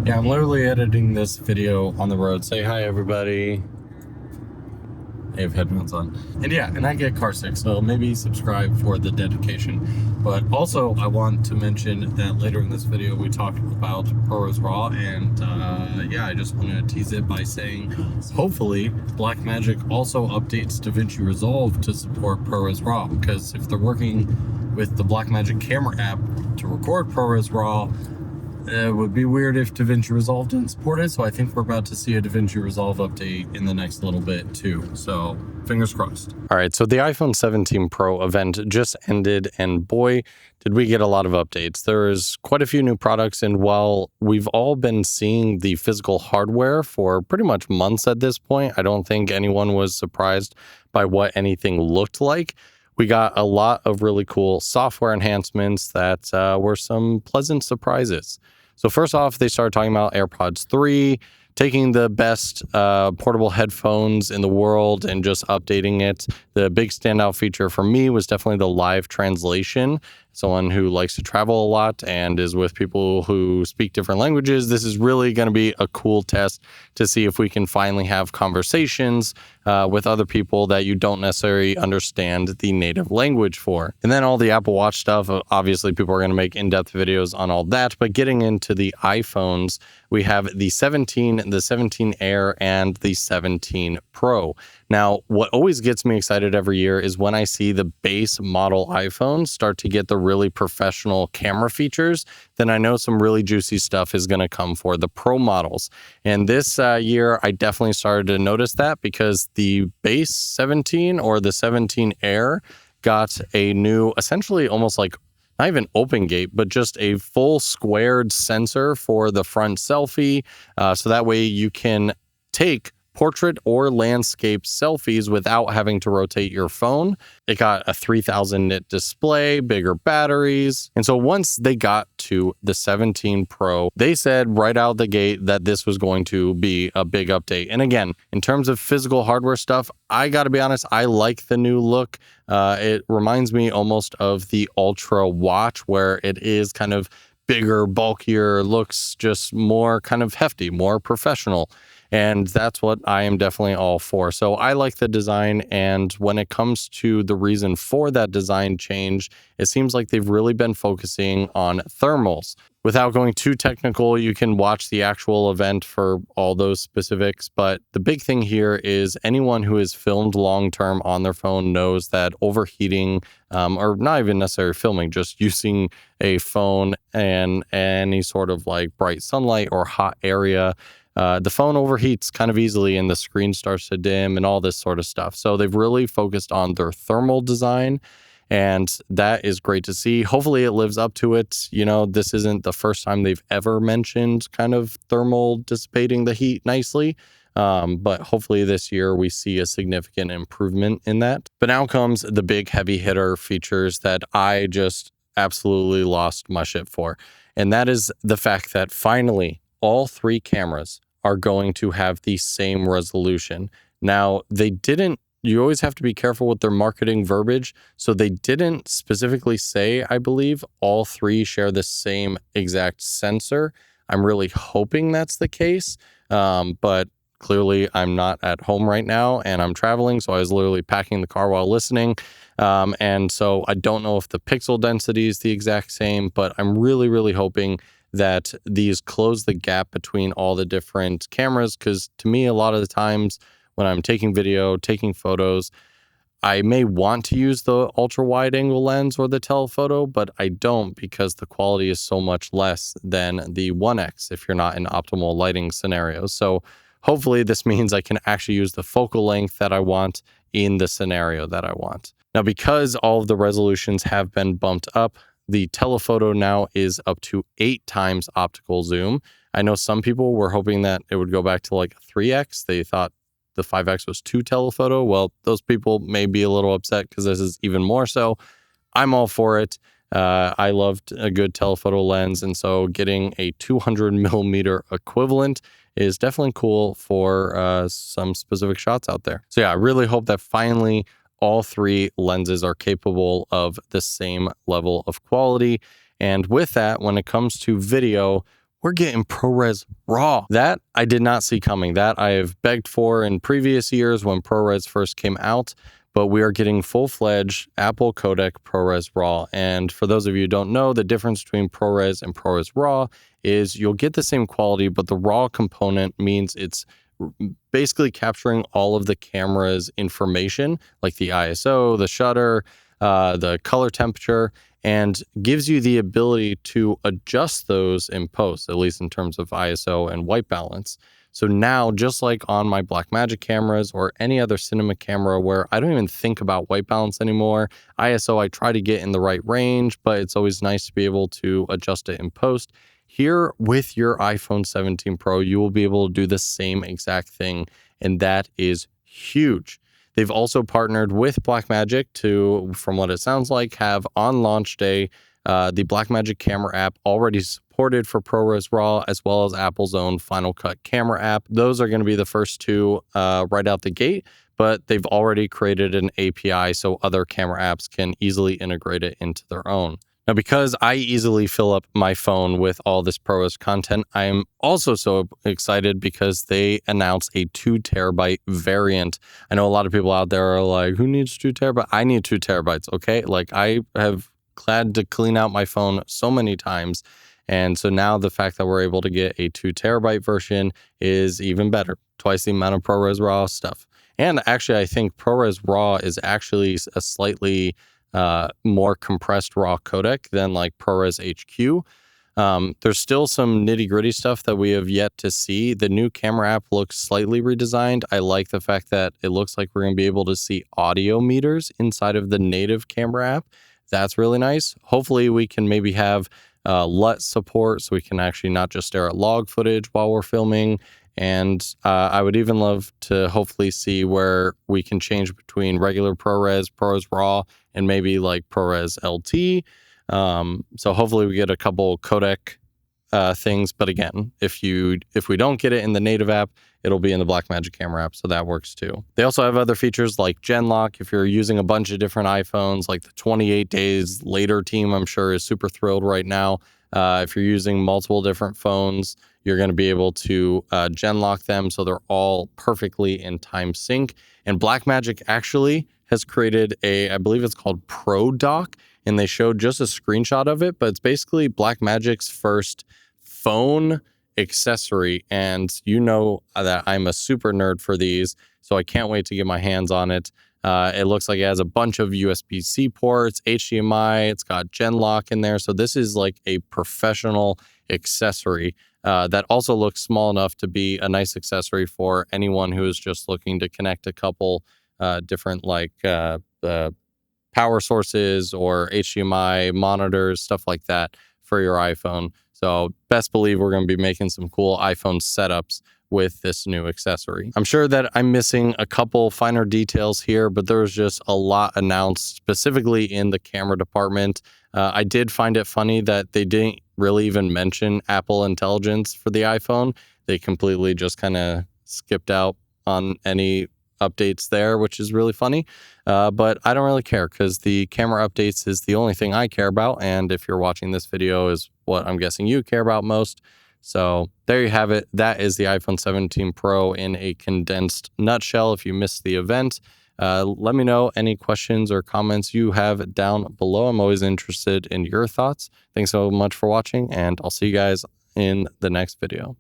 Yeah, I'm literally editing this video on the road. Say hi, everybody. I have headphones on. And yeah, and I get car sick, so maybe subscribe for the dedication. But also, I want to mention that later in this video, we talked about ProRes RAW, and yeah, I just want to tease it by saying, hopefully, Blackmagic also updates DaVinci Resolve to support ProRes RAW, because if they're working with the Blackmagic camera app to record ProRes RAW, it would be weird if DaVinci Resolve didn't support it, so I think we're about to see a DaVinci Resolve update in the next little bit too. So fingers crossed. All right, so the iPhone 17 Pro event just ended, and boy, did we get a lot of updates. There's quite a few new products, and while we've all been seeing the physical hardware for pretty much months at this point, I don't think anyone was surprised by what anything looked like. We got a lot of really cool software enhancements that were some pleasant surprises. So first off, they started talking about AirPods 3, taking the best portable headphones in the world and just updating it. The big standout feature for me was definitely the live translation. Someone who likes to travel a lot and is with people who speak different languages, this is really going to be a cool test to see if we can finally have conversations with other people that you don't necessarily understand the native language for. And then all the Apple Watch stuff, obviously people are going to make in-depth videos on all that, but getting into the iPhones, we have the 17, the 17 Air, and the 17 Pro. Now, what always gets me excited every year is when I see the base model iPhones start to get the really professional camera features, then I know some really juicy stuff is going to come for the Pro models. And this year, I definitely started to notice that because the base 17 or the 17 Air got a new, essentially almost like not even open gate, but just a full squared sensor for the front selfie. So that way you can take portrait or landscape selfies without having to rotate your phone. It got a 3000 nit display, bigger batteries. And so once they got to the 17 Pro, they said right out the gate that this was going to be a big update. And again, in terms of physical hardware stuff, I got to be honest, I like the new look. It reminds me almost of the Ultra watch, where it is kind of bigger, bulkier, looks just more kind of hefty, more professional. And that's what I am definitely all for. So I like the design. And when it comes to the reason for that design change, it seems like they've really been focusing on thermals. Without going too technical, you can watch the actual event for all those specifics. But the big thing here is anyone who has filmed long-term on their phone knows that overheating, or not even necessarily filming, just using a phone and any sort of like bright sunlight or hot area, the phone overheats kind of easily and the screen starts to dim and all this sort of stuff. So they've really focused on their thermal design, and that is great to see. Hopefully it lives up to it. You know, this isn't the first time they've ever mentioned kind of thermal dissipating the heat nicely. But hopefully this year we see a significant improvement in that. But now comes the big heavy hitter features that I just absolutely lost my shit for. And that is the fact that finally all three cameras are going to have the same resolution. Now, you always have to be careful with their marketing verbiage. So they didn't specifically say, I believe, all three share the same exact sensor. I'm really hoping that's the case. But clearly I'm not at home right now and I'm traveling. So I was literally packing the car while listening. And so I don't know if the pixel density is the exact same, but I'm really, really hoping that these close the gap between all the different cameras. Because to me, a lot of the times when I'm taking video, taking photos, I may want to use the ultra wide angle lens or the telephoto, but I don't because the quality is so much less than the 1X if you're not in optimal lighting scenarios. So hopefully this means I can actually use the focal length that I want in the scenario that I want. Now, because all of the resolutions have been bumped up, the telephoto now is up to 8 times optical zoom. I know some people were hoping that it would go back to like 3x. They thought the 5x was 2 telephoto. Well, those people may be a little upset because this is even more so. I'm all for it. I loved a good telephoto lens, and so getting a 200 millimeter equivalent is definitely cool for some specific shots out there. So yeah, I really hope that finally all three lenses are capable of the same level of quality. And with that, when it comes to video, we're getting ProRes RAW. That I did not see coming. That I have begged for in previous years when ProRes first came out, but we are getting full-fledged Apple codec ProRes RAW. And for those of you who don't know, the difference between ProRes and ProRes RAW is you'll get the same quality, but the RAW component means it's basically capturing all of the camera's information, like the ISO, the shutter, the color temperature, and gives you the ability to adjust those in post, at least in terms of ISO and white balance. So now, just like on my Blackmagic cameras or any other cinema camera where I don't even think about white balance anymore, ISO I try to get in the right range, but it's always nice to be able to adjust it in post. Here with your iPhone 17 Pro, you will be able to do the same exact thing, and that is huge. They've also partnered with Blackmagic to, from what it sounds like, have on launch day the Blackmagic camera app already supported for ProRes RAW, as well as Apple's own Final Cut camera app. Those are going to be the first two right out the gate, but they've already created an API so other camera apps can easily integrate it into their own. Now, because I easily fill up my phone with all this ProRes content, I am also so excited because they announced a 2 terabyte variant. I know a lot of people out there are like, who needs 2 terabytes? I need 2 terabytes, okay? Like, I have had to clean out my phone so many times. And so now the fact that we're able to get a 2 terabyte version is even better. Twice the amount of ProRes RAW stuff. And actually, I think ProRes RAW is actually a slightly more compressed RAW codec than like ProRes HQ. There's still some nitty gritty stuff that we have yet to see. The new camera app looks slightly redesigned. I like the fact that it looks like we're going to be able to see audio meters inside of the native camera app. That's really nice. Hopefully we can maybe have LUT support so we can actually not just stare at log footage while we're filming. And I would even love to hopefully see where we can change between regular ProRes, ProRes RAW, and maybe like ProRes LT. So hopefully we get a couple codec things. But again, if we don't get it in the native app, it'll be in the Blackmagic camera app, so that works too. They also have other features like Gen Lock. If you're using a bunch of different iPhones, like the 28 days later team, I'm sure is super thrilled right now. If you're using multiple different phones, you're going to be able to Gen Lock them so they're all perfectly in time sync. And Blackmagic actually has created I believe it's called Pro Dock, and they showed just a screenshot of it, but it's basically Blackmagic's first phone accessory. And you know that I'm a super nerd for these, so I can't wait to get my hands on it. It looks like it has a bunch of USB-C ports, HDMI, it's got Gen Lock in there. So this is like a professional accessory that also looks small enough to be a nice accessory for anyone who is just looking to connect a couple different like power sources or HDMI monitors, stuff like that for your iPhone. So best believe we're going to be making some cool iPhone setups with this new accessory. I'm sure that I'm missing a couple finer details here, but there was just a lot announced specifically in the camera department. I did find it funny that they didn't really even mention Apple Intelligence for the iPhone. They completely just kind of skipped out on any updates there, which is really funny. But I don't really care because the camera updates is the only thing I care about. And if you're watching this video is what I'm guessing you care about most. So there you have it. That is the iPhone 17 Pro in a condensed nutshell. If you missed the event, let me know any questions or comments you have down below. I'm always interested in your thoughts. Thanks so much for watching, and I'll see you guys in the next video.